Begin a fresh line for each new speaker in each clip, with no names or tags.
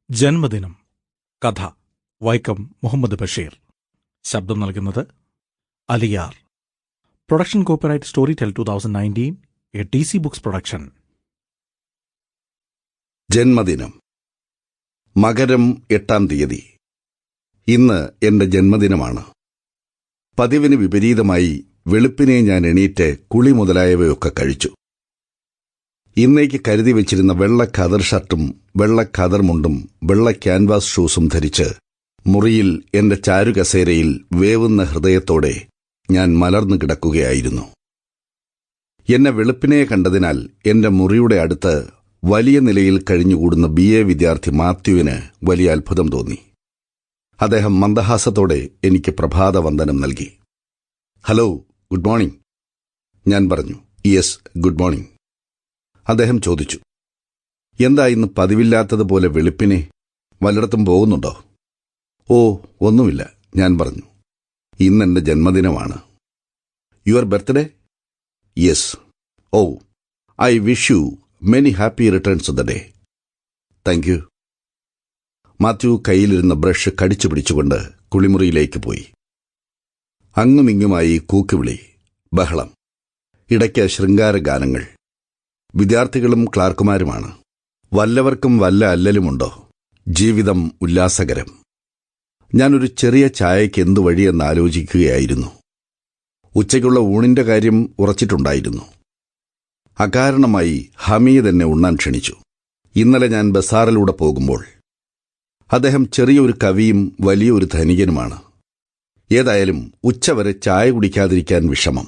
ജന്മദിനം. കഥ വൈക്കം മുഹമ്മദ് ബഷീർ. ശബ്ദം നൽകുന്നത് Aliyar. Production copyright story tell 2019, A DC books production.
ജന്മദിനം. മകരം 8-ാം തീയതി. ഇന്ന് എന്റെ ജന്മദിനമാണ്. പതിവിന് വിപരീതമായി വെളുപ്പിനെ ഞാൻ എണീറ്റ് കുളി മുതലായവയൊക്കെ കഴിച്ചു. ഇന്നേക്ക് കരുതി വെച്ചിരുന്ന വെള്ള ഖദർ ഷർട്ടും വെള്ള ഖദർ മുണ്ടും വെള്ള ക്യാൻവാസ് ഷൂസും ധരിച്ച് മുറിയിൽ എന്റെ ചാരുകസേരയിൽ വേവുന്ന ഹൃദയത്തോടെ ഞാൻ മലർന്നു കിടക്കുകയായിരുന്നു. എന്നെ വെളുപ്പിനെ കണ്ടതിനാൽ എന്റെ മുറിയുടെ അടുത്ത് വലിയ നിലയിൽ കഴിഞ്ഞുകൂടുന്ന BA വിദ്യാർത്ഥി മാത്യുവിന് വലിയ അത്ഭുതം തോന്നി. അദ്ദേഹം മന്ദഹാസത്തോടെ എനിക്ക് പ്രഭാതവന്ദനം നൽകി. Hello, good morning. ഞാൻ പറഞ്ഞു, യെസ്, ഗുഡ് മോർണിംഗ്. അദ്ദേഹം ചോദിച്ചു, എന്താ ഇന്ന് പതിവില്ലാത്തതുപോലെ വെളുപ്പിനെ? വല്ലയിടത്തും പോകുന്നുണ്ടോ? ഓ, ഒന്നുമില്ല, ഞാൻ പറഞ്ഞു. ഇന്നെന്റെ ജന്മദിനമാണ്. Your birthday? Yes. Oh, I wish you many happy returns of the day. Thank you. Mathew കയ്യിലിരുന്ന ബ്രഷ് കടിച്ചു പിടിച്ചുകൊണ്ട് കുളിമുറിയിലേക്ക് പോയി. അങ്ങുമിങ്ങുമായി കൂക്കുവിളി, ബഹളം, ഇടയ്ക്ക് ശൃംഗാരഗാനങ്ങൾ. വിദ്യാർത്ഥികളും ക്ലാർക്കുമാരുമാണ്. വല്ലവർക്കും വല്ല അല്ലലുമുണ്ടോ? ജീവിതം ഉല്ലാസകരം. ഞാനൊരു ചെറിയ ചായയ്ക്ക് എന്തു വഴിയെന്നാലോചിക്കുകയായിരുന്നു. ഉച്ചയ്ക്കുള്ള ഊണിന്റെ കാര്യം ഉറച്ചിട്ടുണ്ടായിരുന്നു. അകാരണമായി ഹമീദ് എന്നെ ഉണ്ണാൻ ക്ഷണിച്ചു. ഇന്നലെ ഞാൻ ബസാറിലൂടെ പോകുമ്പോൾ. അദ്ദേഹം ചെറിയൊരു കവിയും വലിയൊരു ധനികനുമാണ്. ഏതായാലും ഉച്ചവരെ ചായ കുടിക്കാതിരിക്കാൻ വിഷമം.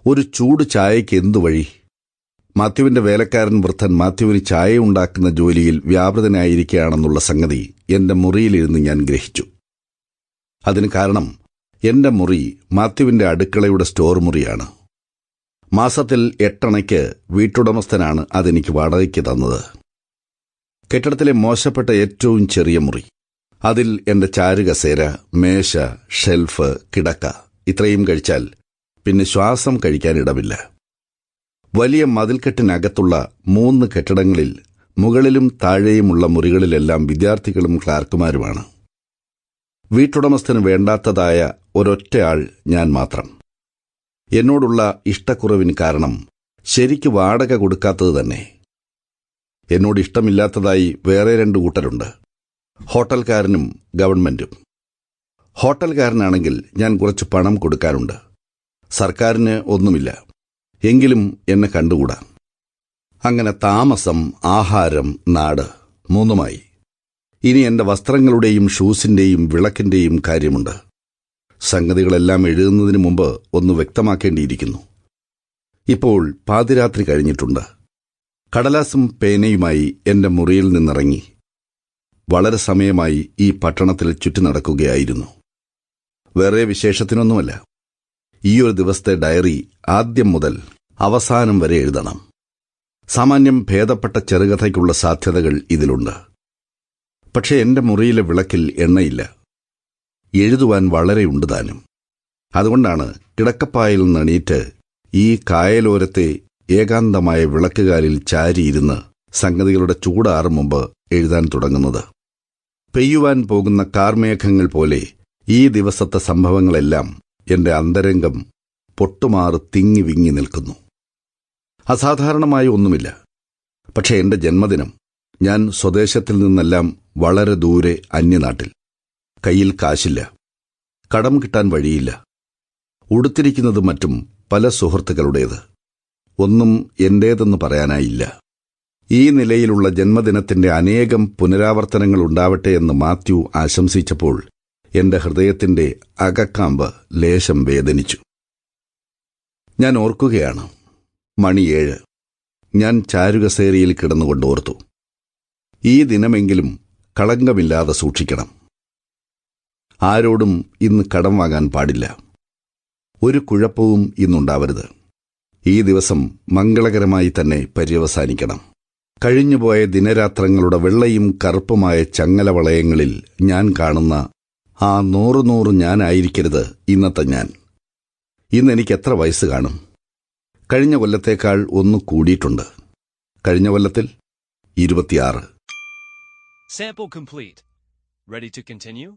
ഒരു ചൂട് ചായയ്ക്ക് എന്തു വഴി? മാത്യുവിന്റെ വേലക്കാരൻ വൃദ്ധൻ മാത്യുവിന് ചായ ഉണ്ടാക്കുന്ന ജോലിയിൽ വ്യാപൃതനായിരിക്കുകയാണെന്നുള്ള സംഗതി എന്റെ മുറിയിലിരുന്ന് ഞാൻ ഗ്രഹിച്ചു. അതിന് കാരണം എന്റെ മുറി മാത്യുവിന്റെ അടുക്കളയുടെ സ്റ്റോർ മുറിയാണ്. മാസത്തിൽ 8 അണയ്ക്ക് വീട്ടുടമസ്ഥനാണ് അതെനിക്ക് വാടകയ്ക്ക് തന്നത്. കെട്ടിടത്തിലെ മോശപ്പെട്ട ഏറ്റവും ചെറിയ മുറി. അതിൽ എന്റെ ചാരുകസേര, മേശ, ഷെൽഫ്, കിടക്ക, ഇത്രയും കഴിച്ചാൽ പിന്നെ ശ്വാസം കഴിക്കാനിടമില്ല. വലിയ മതിൽക്കെട്ടിനകത്തുള്ള 3 കെട്ടിടങ്ങളിൽ മുകളിലും താഴെയുമുള്ള മുറികളിലെല്ലാം വിദ്യാർത്ഥികളും ക്ലാർക്കുമാരുമാണ്. വീട്ടുടമസ്ഥന് വേണ്ടാത്തതായ ഒരൊറ്റയാൾ ഞാൻ മാത്രം. എന്നോടുള്ള ഇഷ്ടക്കുറവിന് കാരണം ശരിക്ക് വാടക കൊടുക്കാത്തത് തന്നെ. എന്നോട് ഇഷ്ടമില്ലാത്തതായി വേറെ 2 കൂട്ടരുണ്ട്, ഹോട്ടൽക്കാരനും ഗവൺമെന്റും. ഹോട്ടൽക്കാരനാണെങ്കിൽ ഞാൻ കുറച്ച് പണം കൊടുക്കാറുണ്ട്. സർക്കാരിന് ഒന്നുമില്ല, എങ്കിലും എന്നെ കണ്ടുകൂടാ. അങ്ങനെ താമസം, ആഹാരം, നാട് 3മായി. ഇനി എന്റെ വസ്ത്രങ്ങളുടെയും ഷൂസിന്റെയും വിളക്കിന്റെയും കാര്യമുണ്ട്. സംഗതികളെല്ലാം എഴുതുന്നതിന് മുമ്പ് ഒന്ന് വ്യക്തമാക്കേണ്ടിയിരിക്കുന്നു. ഇപ്പോൾ പാതിരാത്രി കഴിഞ്ഞിട്ടുണ്ട്. കടലാസും പേനയുമായി എന്റെ മുറിയിൽ നിന്നിറങ്ങി വളരെ സമയമായി ഈ പട്ടണത്തിൽ ചുറ്റി നടക്കുകയായിരുന്നു. വേറെ വിശേഷത്തിനൊന്നുമല്ല. ഈയൊരു ദിവസത്തെ ഡയറി ആദ്യം മുതൽ അവസാനം വരെ എഴുതണം. സാമാന്യം ഭേദപ്പെട്ട ചെറുകഥയ്ക്കുള്ള സാധ്യതകൾ ഇതിലുണ്ട്. പക്ഷേ എന്റെ മുറിയിലെ വിളക്കിൽ എണ്ണയില്ല. എഴുതുവാൻ വളരെയുണ്ട് താനും. അതുകൊണ്ടാണ് കിടക്കപ്പായിൽ നിന്നെണീറ്റ് ഈ കായലോരത്തെ ഏകാന്തമായ വിളക്കുകാലിൽ ചാരിയിരുന്ന് സംഗതികളുടെ ചൂടാറും മുമ്പ് എഴുതാൻ തുടങ്ങുന്നത്. പെയ്യുവാൻ പോകുന്ന കാർമേഘങ്ങൾ പോലെ ഈ ദിവസത്തെ സംഭവങ്ങളെല്ലാം എന്റെ അന്തരംഗം പൊട്ടുമാറ് തിങ്ങി വിങ്ങി നിൽക്കുന്നു. അസാധാരണമായി ഒന്നുമില്ല. പക്ഷേ എന്റെ ജന്മദിനം. ഞാൻ സ്വദേശത്തിൽ നിന്നെല്ലാം വളരെ ദൂരെ, അന്യനാട്ടിൽ. കയ്യിൽ കാശില്ല, കടം കിട്ടാൻ വഴിയില്ല. ഉടുത്തിരിക്കുന്നത് മറ്റും പല സുഹൃത്തുക്കളുടേത്. ഒന്നും എന്റേതെന്ന് പറയാനായില്ല. ഈ നിലയിലുള്ള ജന്മദിനത്തിന്റെ അനേകം പുനരാവർത്തനങ്ങൾ ഉണ്ടാവട്ടെ എന്ന് മാത്യു ആശംസിച്ചപ്പോൾ എന്റെ ഹൃദയത്തിന്റെ അകക്കാമ്പ് ലേശം വേദനിച്ചു. ഞാൻ ഓർക്കുകയാണ്. മണി 7. ഞാൻ ചാരുകസേരയിൽ കിടന്നുകൊണ്ട് ഓർത്തു, ഈ ദിനമെങ്കിലും കളങ്കമില്ലാതെ സൂക്ഷിക്കണം. ആരോടും ഇന്ന് കടം വാങ്ങാൻ പാടില്ല. ഒരു കുഴപ്പവും ഇന്നുണ്ടാവരുത്. ഈ ദിവസം മംഗളകരമായി തന്നെ പര്യവസാനിക്കണം. കഴിഞ്ഞുപോയ ദിനരാത്രങ്ങളുടെ വെള്ളയും കറുപ്പുമായ ചങ്ങലവളയങ്ങളിൽ ഞാൻ കാണുന്ന ആ 100 ഞാനായിരിക്കരുത് ഇന്നത്തെ ഞാൻ. ഇന്നെനിക്ക് എത്ര വയസ്സ് കാണും? കഴിഞ്ഞ കൊല്ലത്തേക്കാൾ ഒന്ന് കൂടിയിട്ടുണ്ട്. കഴിഞ്ഞ കൊല്ലത്തിൽ 26.
Sample complete. Ready to continue?